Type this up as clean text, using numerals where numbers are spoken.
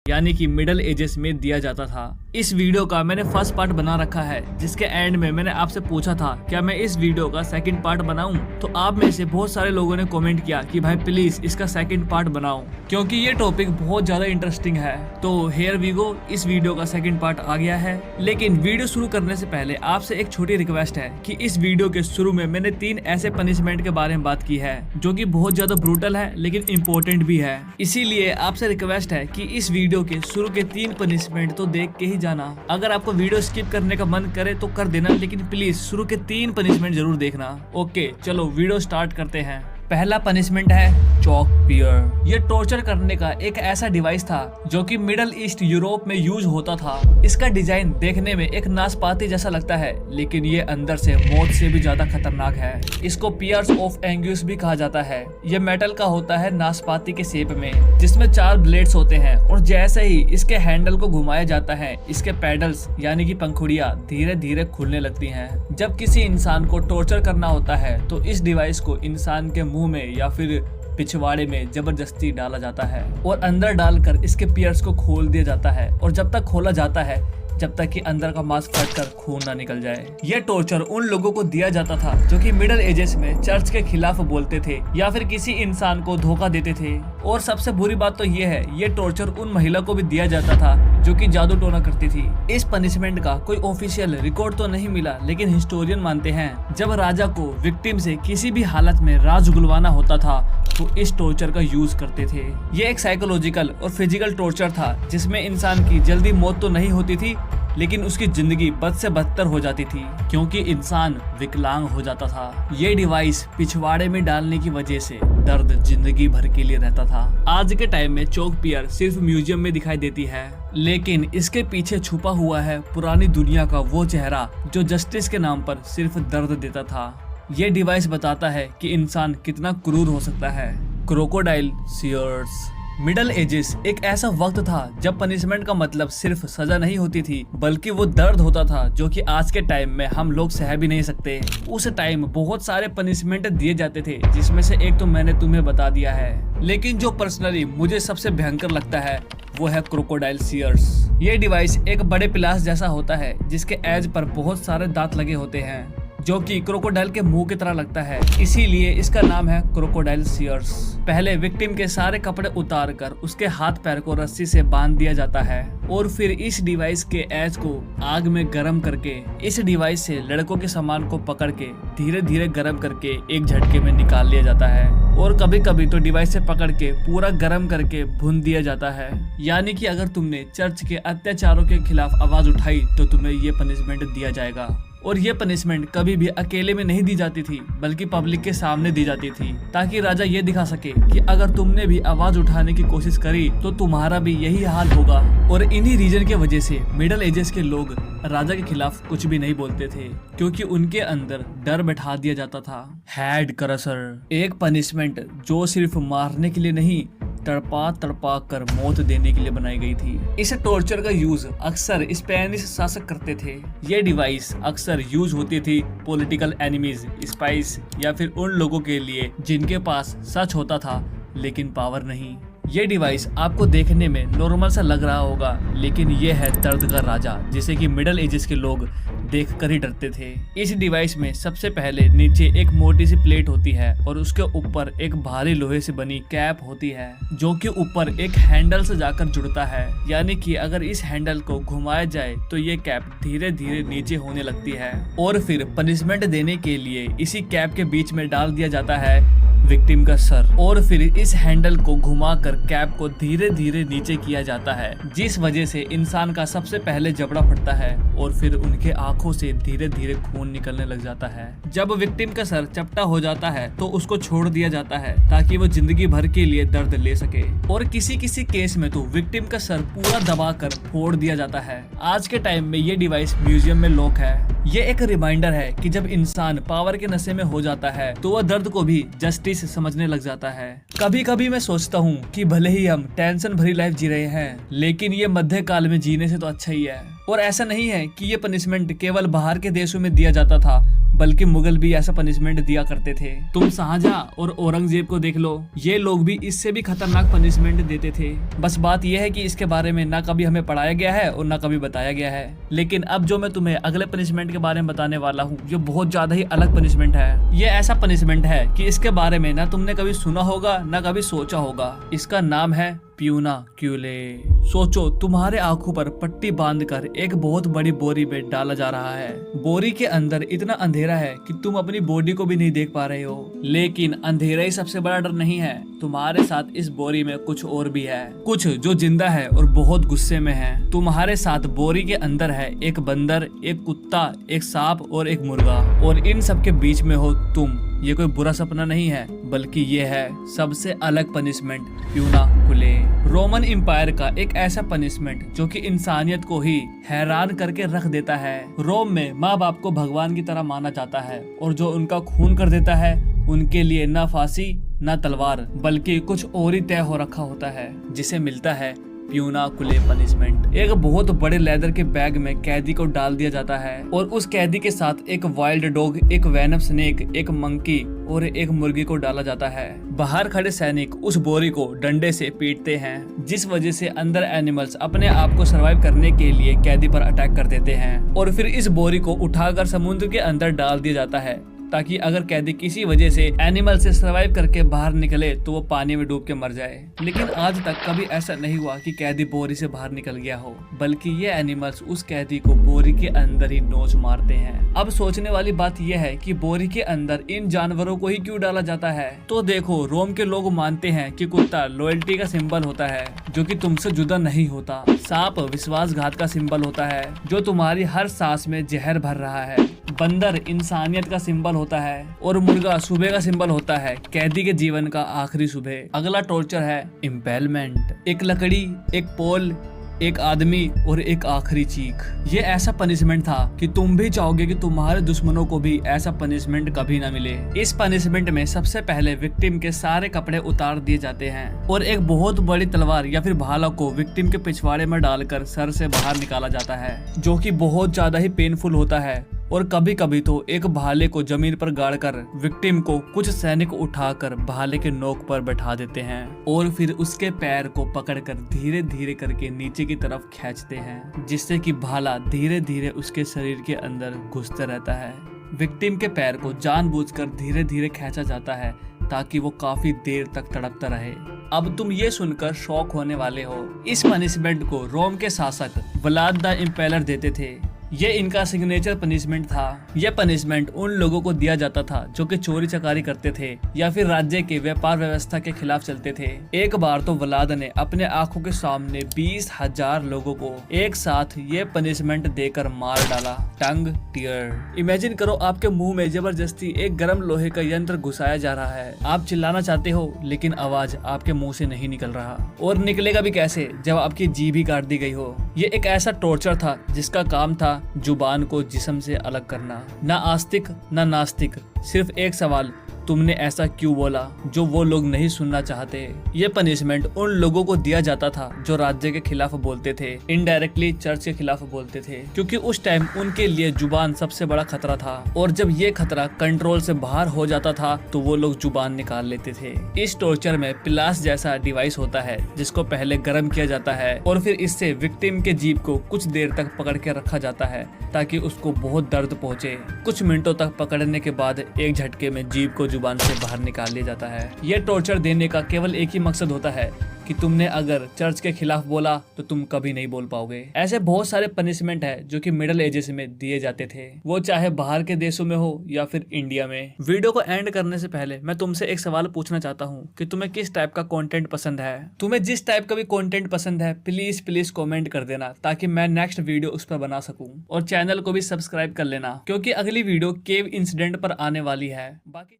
यानी कि middle edges में दिया जाता था। इस वीडियो का मैंने फर्स्ट पार्ट बना रखा है, जिसके एंड में मैंने आपसे पूछा था क्या मैं इस वीडियो का सेकंड पार्ट बनाऊं। तो आप में से बहुत सारे लोगों ने कमेंट किया कि भाई प्लीज इसका सेकंड पार्ट बनाओ, क्योंकि ये टॉपिक बहुत ज्यादा इंटरेस्टिंग है। तो हियर वी गो, इस वीडियो का सेकंड पार्ट आ गया है। लेकिन वीडियो शुरू करने से पहले आपसे एक छोटी रिक्वेस्ट है कि इस वीडियो के शुरू में मैंने 3 ऐसे पनिशमेंट के बारे में बात की है जो कि बहुत ज्यादा ब्रूटल है लेकिन इम्पोर्टेंट भी है। इसीलिए आपसे रिक्वेस्ट है कि इस वीडियो के शुरू के 3 पनिशमेंट तो देख के ही जाना। अगर आपको वीडियो स्किप करने का मन करे तो कर देना, लेकिन प्लीज शुरू के 3 पनिशमेंट जरूर देखना। ओके चलो वीडियो स्टार्ट करते हैं। पहला पनिशमेंट है चॉक पियर। ये टॉर्चर करने का एक ऐसा डिवाइस था जो कि मिडल ईस्ट यूरोप में यूज होता था। इसका डिजाइन देखने में एक नाशपाती जैसा लगता है, लेकिन ये अंदर से मौत से भी ज्यादा खतरनाक है। इसको पियर्स ऑफ एंग्यूस भी कहा जाता है। ये मेटल का होता है नाशपाती के शेप में, जिसमें 4 ब्लेड्स होते हैं और जैसे ही इसके हैंडल को घुमाया जाता है, इसके पैडल्स यानी कि पंखुड़ियां धीरे धीरे खुलने लगती हैं। जब किसी इंसान को टॉर्चर करना होता है तो इस डिवाइस को इंसान के मुंह में या फिर पिछवाड़े में जबरदस्ती डाला जाता है और अंदर डालकर इसके पियर्स को खोल दिया जाता है, और जब तक खोला जाता है जब तक कि अंदर का मांस फटकर खून ना निकल जाए। यह टॉर्चर उन लोगों को दिया जाता था जो कि मिडल एजेस में चर्च के खिलाफ बोलते थे या फिर किसी इंसान को धोखा देते थे। और सबसे बुरी बात तो ये है, ये टॉर्चर उन महिला को भी दिया जाता था जो कि जादू टोना करती थी। इस पनिशमेंट का कोई ऑफिशियल रिकॉर्ड तो नहीं मिला, लेकिन हिस्टोरियन मानते हैं जब राजा को विक्टिम से किसी भी हालत में राज उगलवाना होता था तो इस टॉर्चर का यूज करते थे। ये एक साइकोलॉजिकल और फिजिकल टॉर्चर था जिसमें इंसान की जल्दी मौत तो नहीं होती थी, लेकिन उसकी जिंदगी बद से बदतर हो जाती थी क्योंकि इंसान विकलांग हो जाता था। ये डिवाइस पिछवाड़े में डालने की वजह से दर्द जिंदगी भर के लिए रहता था। आज के टाइम में चॉक पियर सिर्फ म्यूजियम में दिखाई देती है, लेकिन इसके पीछे छुपा हुआ है पुरानी दुनिया का वो चेहरा जो जस्टिस के नाम पर सिर्फ दर्द देता था। ये डिवाइस बताता है कि इंसान कितना क्रूर हो सकता है। Crocodile seers. मिडल एजेस एक ऐसा वक्त था जब पनिशमेंट का मतलब सिर्फ सजा नहीं होती थी, बल्कि वो दर्द होता था जो कि आज के टाइम में हम लोग सह भी नहीं सकते। उस टाइम बहुत सारे पनिशमेंट दिए जाते थे, जिसमें से एक तो मैंने तुम्हें बता दिया है, लेकिन जो पर्सनली मुझे सबसे भयंकर लगता है वो है क्रोकोडाइल सीयर्स। ये डिवाइस एक बड़े पिलास जैसा होता है जिसके एज पर बहुत सारे दांत लगे होते हैं जो कि क्रोकोडाइल के मुंह की तरह लगता है, इसीलिए इसका नाम है क्रोकोडाइल सीयर्स। पहले विक्टिम के सारे कपड़े उतार कर उसके हाथ पैर को रस्सी से बांध दिया जाता है और फिर इस डिवाइस के एज को आग में गर्म करके इस डिवाइस से लड़कों के सामान को पकड़ के धीरे धीरे गर्म करके एक झटके में निकाल लिया जाता है, और कभी कभी तो डिवाइस से पकड़ के पूरा गर्म करके भून दिया जाता है। यानी कि अगर तुमने चर्च के अत्याचारों के खिलाफ आवाज उठाई तो तुम्हें ये पनिशमेंट दिया जाएगा। और ये पनिशमेंट कभी भी अकेले में नहीं दी जाती थी, बल्कि पब्लिक के सामने दी जाती थी, ताकि राजा ये दिखा सके कि अगर तुमने भी आवाज उठाने की कोशिश करी तो तुम्हारा भी यही हाल होगा। और इन्हीं रीजन के वजह से मिडल एजेस के लोग राजा के खिलाफ कुछ भी नहीं बोलते थे, क्योंकि उनके अंदर डर बैठा दिया जाता था। Head crusher. एक पनिशमेंट जो सिर्फ मारने के लिए नहीं, तड़पा तड़पा कर मौत देने के लिए बनाई गई थी। इस टॉर्चर का यूज अक्सर स्पेनिश शासक करते थे। ये डिवाइस अक्सर यूज होती थी पॉलिटिकल एनिमीज, स्पाइस या फिर उन लोगों के लिए जिनके पास सच होता था लेकिन पावर नहीं। ये डिवाइस आपको देखने में नॉर्मल सा लग रहा होगा, लेकिन ये है दर्द का राजा, जिसे कि मिडल एजेस के लोग देखकर ही डरते थे। इस डिवाइस में सबसे पहले नीचे एक मोटी सी प्लेट होती है और उसके ऊपर एक भारी लोहे से बनी कैप होती है जो कि ऊपर एक हैंडल से जाकर जुड़ता है। यानी कि अगर इस हैंडल को घुमाया जाए तो ये कैप धीरे धीरे नीचे होने लगती है, और फिर पनिशमेंट देने के लिए इसी कैप के बीच में डाल दिया जाता है विक्टिम का सर, और फिर इस हैंडल को घुमाकर कैप को धीरे धीरे नीचे किया जाता है, जिस वजह से इंसान का सबसे पहले जबड़ा फटता है और फिर उनके आंखों से धीरे धीरे खून निकलने लग जाता है। जब विक्टिम का सर चपटा हो जाता है तो उसको छोड़ दिया जाता है ताकि वो जिंदगी भर के लिए दर्द ले सके, और किसी किसी केस में तो विक्टिम का सर पूरा दबाकर फोड़ दिया जाता है। आज के टाइम में ये डिवाइस म्यूजियम में लॉक है। ये एक रिमाइंडर है कि जब इंसान पावर के नशे में हो जाता है तो वह दर्द को भी जस्टिस समझने लग जाता है। कभी कभी मैं सोचता हूँ कि भले ही हम टेंशन भरी लाइफ जी रहे हैं, लेकिन ये मध्यकाल में जीने से तो अच्छा ही है। और ऐसा नहीं है कि ये पनिशमेंट केवल बाहर के देशों में दिया जाता था, बल्कि मुगल भी ऐसा पनिशमेंट दिया करते थे। तुम शाहजहां और औरंगजेब को देख लो, ये लोग भी इससे भी खतरनाक पनिशमेंट देते थे। बस बात यह है कि इसके बारे में ना कभी हमें पढ़ाया गया है और ना कभी बताया गया है। लेकिन अब जो मैं तुम्हें अगले पनिशमेंट के बारे में बताने वाला हूँ, ये बहुत ज्यादा ही अलग पनिशमेंट है। ये ऐसा पनिशमेंट है कि इसके बारे में ना तुमने कभी सुना होगा ना कभी सोचा होगा। इसका नाम है प्यूनाक्यूले। सोचो, तुम्हारे आंखों पर पट्टी बांधकर एक बहुत बड़ी बोरी में डाला जा रहा है। बोरी के अंदर इतना अंधेरा है कि तुम अपनी बॉडी को भी नहीं देख पा रहे हो। लेकिन अंधेरा ही सबसे बड़ा डर नहीं है, तुम्हारे साथ इस बोरी में कुछ और भी है, कुछ जो जिंदा है और बहुत गुस्से में है। तुम्हारे साथ बोरी के अंदर है एक बंदर, एक कुत्ता, एक सांप और एक मुर्गा, और इन सब के बीच में हो तुम। ये कोई बुरा सपना नहीं है, बल्कि ये है सबसे अलग पनिशमेंट, प्यूनाक्यूले। रोमन एम्पायर का एक ऐसा पनिशमेंट जो कि इंसानियत को ही हैरान करके रख देता है। रोम में माँ बाप को भगवान की तरह माना जाता है, और जो उनका खून कर देता है उनके लिए ना फांसी ना तलवार, बल्कि कुछ और ही तय हो रखा होता है, जिसे मिलता है प्यूनाक्यूले पनिशमेंट। एक बहुत बड़े लेदर के बैग में कैदी को डाल दिया जाता है, और उस कैदी के साथ एक वाइल्ड डॉग, एक वेनम स्नेक, एक मंकी और एक मुर्गी को डाला जाता है। बाहर खड़े सैनिक उस बोरी को डंडे से पीटते हैं, जिस वजह से अंदर एनिमल्स अपने आप को सरवाइव करने के लिए कैदी पर अटैक कर देते हैं, और फिर इस बोरी को उठाकर समुद्र के अंदर डाल दिया जाता है, ताकि अगर कैदी किसी वजह से एनिमल से सरवाइव करके बाहर निकले तो वो पानी में डूब के मर जाए। लेकिन आज तक कभी ऐसा नहीं हुआ कि कैदी बोरी से बाहर निकल गया हो, बल्कि ये एनिमल्स उस कैदी को बोरी के अंदर ही नोच मारते हैं। अब सोचने वाली बात यह है कि बोरी के अंदर इन जानवरों को ही क्यों डाला जाता है? तो देखो, रोम के लोग मानते हैं कि कुत्ता लॉयल्टी का सिंबल होता है, जो कि तुमसे जुदा नहीं होता। सांप विश्वासघात का सिंबल होता है, जो तुम्हारी हर सांस में जहर भर रहा है। बंदर इंसानियत का सिंबल होता है, और मुर्गा सुबह का सिंबल होता है, कैदी के जीवन का आखिरी सुबह। अगला टॉर्चर है इम्पेलमेंट। एक लकड़ी, एक पोल, एक आदमी और एक आखिरी चीख। ये ऐसा पनिशमेंट था कि तुम भी चाहोगे कि तुम्हारे दुश्मनों को भी ऐसा पनिशमेंट कभी ना मिले। इस पनिशमेंट में सबसे पहले विक्टिम के सारे कपड़े उतार दिए जाते हैं, और एक बहुत बड़ी तलवार या फिर भाला को विक्टिम के पिछवाड़े में डालकर सर से बाहर निकाला जाता है, जो कि बहुत ज्यादा ही पेनफुल होता है। और कभी कभी तो एक भाले को जमीन पर गाड़कर विक्टिम को कुछ सैनिक उठाकर भाले के नोक पर बैठा देते हैं, और फिर उसके पैर को पकड़कर धीरे धीरे करके नीचे की तरफ खींचते हैं, जिससे कि भाला धीरे धीरे उसके शरीर के अंदर घुसता रहता है। विक्टिम के पैर को जानबूझकर धीरे धीरे खींचा जाता है, ताकि वो काफी देर तक तड़पता रहे। अब तुम ये सुनकर शॉक होने वाले हो, इस पनिशमेंट को रोम के शासक व्लाद द इम्पेलर देते थे। ये इनका सिग्नेचर पनिशमेंट था। यह पनिशमेंट उन लोगों को दिया जाता था जो कि चोरी चकारी करते थे या फिर राज्य के व्यापार व्यवस्था के खिलाफ चलते थे। एक बार तो व्लाद ने अपने आंखों के सामने 20,000 लोगों को एक साथ ये पनिशमेंट देकर मार डाला। टंग टियर। इमेजिन करो, आपके मुंह में जबरदस्ती एक गर्म लोहे का यंत्र घुसाया जा रहा है। आप चिल्लाना चाहते हो, लेकिन आवाज आपके मुंह से नहीं निकल रहा, और निकलेगा भी कैसे जब आपकी जीभ ही काट दी गई हो। ये एक ऐसा टॉर्चर था जिसका काम था जुबान को जिस्म से अलग करना। ना आस्तिक ना नास्तिक, सिर्फ एक सवाल, तुमने ऐसा क्यों बोला, जो वो लोग नहीं सुनना चाहते। ये पनिशमेंट उन लोगों को दिया जाता था जो राज्य के खिलाफ बोलते थे, इनडायरेक्टली चर्च के खिलाफ बोलते थे, क्योंकि उस टाइम उनके लिए जुबान सबसे बड़ा खतरा था, और जब ये खतरा कंट्रोल से बाहर हो जाता था तो वो लोग जुबान निकाल लेते थे। इस टॉर्चर में पिलास जैसा डिवाइस होता है, जिसको पहले गर्म किया जाता है, और फिर इससे विक्टिम के जीभ को कुछ देर तक पकड़ के रखा जाता है, ताकि उसको बहुत दर्द पहुंचे। कुछ मिनटों तक पकड़ने के बाद एक झटके में जीभ को जुबान से बाहर निकाल लिया जाता है। यह टॉर्चर देने का केवल एक ही मकसद होता है कि तुमने अगर चर्च के खिलाफ बोला तो तुम कभी नहीं बोल पाओगे। ऐसे बहुत सारे पनिशमेंट है जो कि मिडिल एजेस में दिए जाते थे, वो चाहे बाहर के देशों में हो या फिर इंडिया में। वीडियो को एंड करने से पहले मैं तुमसे एक सवाल पूछना चाहता हूँ कि तुम्हें किस टाइप का कंटेंट पसंद है। तुम्हें जिस टाइप का भी कंटेंट पसंद है, प्लीज प्लीज कमेंट कर देना, ताकि मैं नेक्स्ट वीडियो उस पर बना सकूं। और चैनल को भी सब्सक्राइब कर लेना, क्योंकि अगली वीडियो केव इंसिडेंट पर आने वाली है। बाकी